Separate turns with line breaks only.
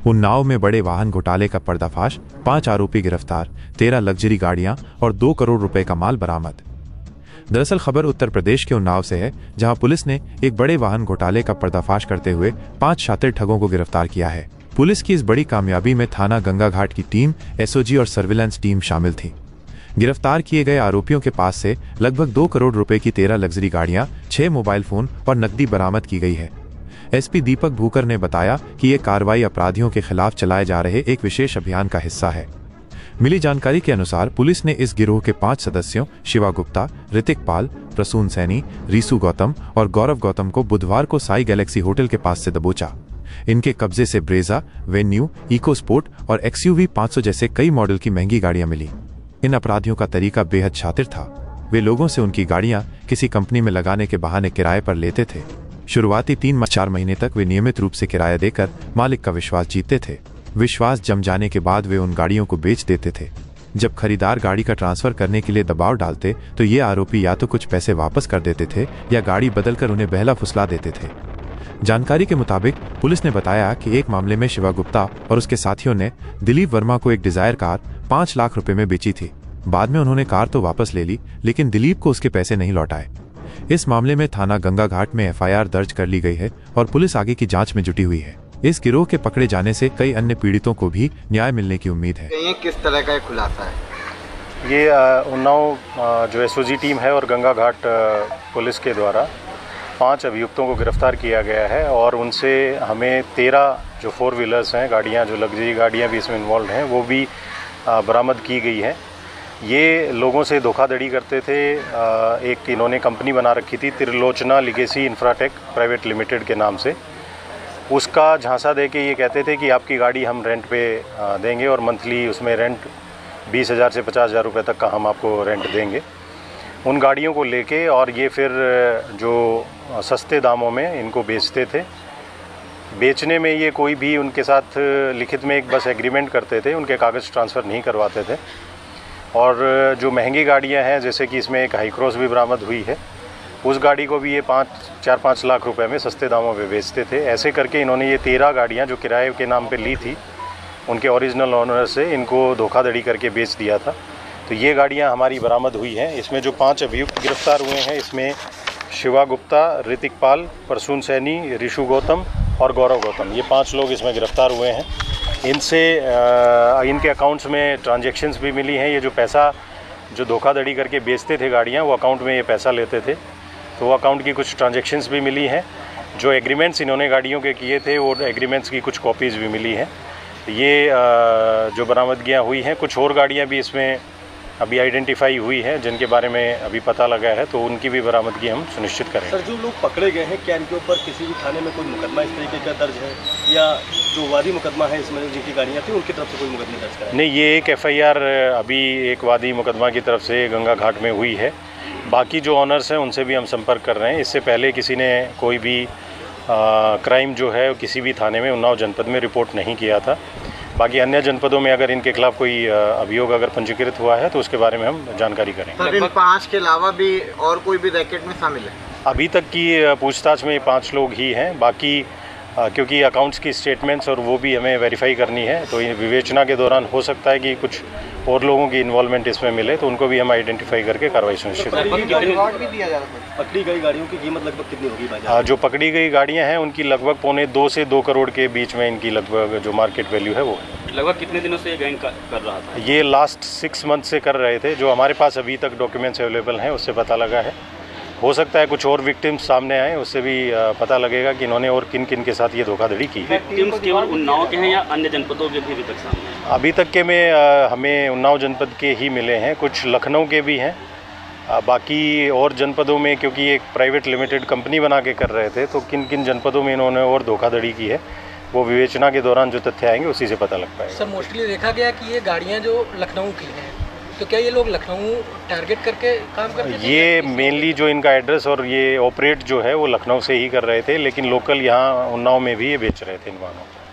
उन्नाव में बड़े वाहन घोटाले का पर्दाफाश, 5 आरोपी गिरफ्तार, 13 लग्जरी गाड़ियां और 2 करोड़ रुपए का माल बरामद। दरअसल खबर उत्तर प्रदेश के उन्नाव से है, जहां पुलिस ने एक बड़े वाहन घोटाले का पर्दाफाश करते हुए 5 शातिर ठगों को गिरफ्तार किया है। पुलिस की इस बड़ी कामयाबी में थाना गंगा घाट की टीम, एसओजी और सर्विलांस टीम शामिल थी। गिरफ्तार किए गए आरोपियों के पास से लगभग 2 करोड़ रुपए की 13 लग्जरी गाड़ियां, 6 मोबाइल फोन और नकदी बरामद की गई है। एसपी दीपक भूकर ने बताया कि ये कार्रवाई अपराधियों के खिलाफ चलाए जा रहे एक विशेष अभियान का हिस्सा है। मिली जानकारी के अनुसार पुलिस ने इस गिरोह के 5 सदस्यों शिवा गुप्ता, ऋतिक पाल, प्रसून सैनी, रीसू गौतम और गौरव गौतम को बुधवार को साई गैलेक्सी होटल के पास से दबोचा। इनके कब्जे से ब्रेजा, वेन्यू, इको स्पोर्ट और XUV 500 जैसे कई मॉडल की महंगी गाड़ियां मिली। इन अपराधियों का तरीका बेहद शातिर था। वे लोगों से उनकी गाड़ियां किसी कंपनी में लगाने के बहाने किराए पर लेते थे। शुरुआती 3-4 महीने तक वे नियमित रूप से किराया देकर मालिक का विश्वास जीतते थे। विश्वास जम जाने के बाद वे उन गाड़ियों को बेच देते थे। जब खरीदार गाड़ी का ट्रांसफर करने के लिए दबाव डालते तो ये आरोपी या तो कुछ पैसे वापस कर देते थे या गाड़ी बदलकर उन्हें बहला फुसला देते थे। जानकारी के मुताबिक पुलिस ने बताया कि एक मामले में शिवा गुप्ता और उसके साथियों ने दिलीप वर्मा को एक डिजायर कार 5 लाख रुपए में बेची थी। बाद में उन्होंने कार तो वापस ले ली, लेकिन दिलीप को उसके पैसे नहीं लौटाए। इस मामले में थाना गंगा घाट में FIR दर्ज कर ली गई है और पुलिस आगे की जांच में जुटी हुई है। इस गिरोह के पकड़े जाने से कई अन्य पीड़ितों को भी न्याय मिलने की उम्मीद है।
ये किस तरह का खुलासा है?
ये उन्नाव जो SOG टीम है और गंगा घाट पुलिस के द्वारा 5 अभियुक्तों को गिरफ्तार किया गया है और उनसे हमें 13 जो 4 व्हीलर्स हैं, गाड़ियां, जो लग्जरी गाड़ियां भी इसमें इन्वॉल्व हैं, वो भी बरामद की गई है। ये लोगों से धोखाधड़ी करते थे। एक इन्होंने कंपनी बना रखी थी, Trilochana legacy Infratech private limited के नाम से। उसका झांसा दे के ये कहते थे कि आपकी गाड़ी हम रेंट पे देंगे और मंथली उसमें रेंट 20,000 से 50,000 रुपये तक का हम आपको रेंट देंगे। उन गाड़ियों को लेके और ये फिर जो सस्ते दामों में इनको बेचते थे। बेचने में ये कोई भी उनके साथ लिखित में एक बस एग्रीमेंट करते थे, उनके कागज़ ट्रांसफ़र नहीं करवाते थे। और जो महंगी गाड़ियां हैं, जैसे कि इसमें एक हाई क्रॉस भी बरामद हुई है, उस गाड़ी को भी ये 4-5 लाख रुपए में सस्ते दामों पे बेचते थे। ऐसे करके इन्होंने ये 13 गाड़ियां जो किराए के नाम पे ली थी, उनके ओरिजिनल ओनर से इनको धोखाधड़ी करके बेच दिया था। तो ये गाड़ियां हमारी बरामद हुई हैं। इसमें जो 5 अभियुक्त गिरफ्तार हुए हैं, इसमें शिवा गुप्ता, ऋतिक पाल, प्रसून सैनी, ऋषु गौतम और गौरव गौतम, ये 5 लोग इसमें गिरफ्तार हुए हैं। इनसे इनके अकाउंट्स में ट्रांजैक्शंस भी मिली हैं। ये जो पैसा जो धोखाधड़ी करके बेचते थे गाड़ियां, वो अकाउंट में ये पैसा लेते थे, तो वो अकाउंट की कुछ ट्रांजैक्शंस भी मिली हैं। जो एग्रीमेंट्स इन्होंने गाड़ियों के किए थे, वो एग्रीमेंट्स की कुछ कॉपीज़ भी मिली हैं। ये जो बरामदगियाँ हुई हैं, कुछ और गाड़ियाँ भी इसमें अभी आइडेंटिफाई हुई है, जिनके बारे में अभी पता लगा है, तो उनकी भी बरामदगी हम सुनिश्चित करेंगे।
सर, जो लोग पकड़े गए हैं, क्या इनके ऊपर किसी भी थाने में कोई मुकदमा इस तरीके का दर्ज है, या जो वादी मुकदमा है इसमें जिनकी गाड़ियाँ थी उनकी तरफ से कोई मुकदमा दर्ज कराया?
नहीं, ये एक FIR अभी एक वादी मुकदमा की तरफ से गंगा घाट में हुई है। बाकी जो ऑनर्स हैं उनसे भी हम संपर्क कर रहे हैं। इससे पहले किसी ने कोई भी क्राइम जो है किसी भी थाने में उन्नाव जनपद में रिपोर्ट नहीं किया था। बाकी अन्य जनपदों में अगर इनके खिलाफ कोई अभियोग अगर पंजीकृत हुआ है तो उसके बारे में हम जानकारी करेंगे।
सर, इन 5 के अलावा भी और कोई भी रैकेट में शामिल है?
अभी तक की पूछताछ में 5 लोग ही हैं। बाकी क्योंकि अकाउंट्स की स्टेटमेंट्स और वो भी हमें वेरीफाई करनी है, तो विवेचना के दौरान हो सकता है कि कुछ और लोगों की इन्वॉल्वमेंट इसमें मिले, तो उनको भी हम आइडेंटिफाई करके कार्रवाई सुनिश्चित करेंगे।
पकड़ी गई गाड़ियों की कीमत लगभग कितनी होगी बाजार?
जो पकड़ी गई गाड़ियां हैं उनकी लगभग 1.25 से 2 करोड़ के बीच में इनकी लगभग जो मार्केट वैल्यू है वो है।
लगभग कितने दिनों से ये गैंग कर रहा था?
ये लास्ट 6 मंथ से कर रहे थे। जो हमारे पास अभी तक डॉक्यूमेंट्स अवेलेबल हैं उससे पता लगा है। हो सकता है कुछ और विक्टिम्स सामने आए, उससे भी पता लगेगा कि इन्होंने और किन किन के साथ ये धोखाधड़ी की।
विक्टिम्स केवल उन्नाव के हैं या अन्य जनपदों के भी अभी तक सामने हैं?
अभी तक के में हमें उन्नाव जनपद के ही मिले हैं, कुछ लखनऊ के भी हैं। बाकी और जनपदों में, क्योंकि एक प्राइवेट लिमिटेड कंपनी बना के कर रहे थे, तो किन किन जनपदों में इन्होंने और धोखाधड़ी की है, वो विवेचना के दौरान जो तथ्य आएंगे उसी से पता लग पाएगा।
सर, मोस्टली देखा गया कि ये गाड़ियाँ जो लखनऊ की हैं, तो क्या ये लोग लखनऊ टारगेट करके काम करते थे?
ये मेनली जो इनका एड्रेस और ये ऑपरेट जो है वो लखनऊ से ही कर रहे थे, लेकिन लोकल यहाँ उन्नाव में भी ये बेच रहे थे इन वाहनों को।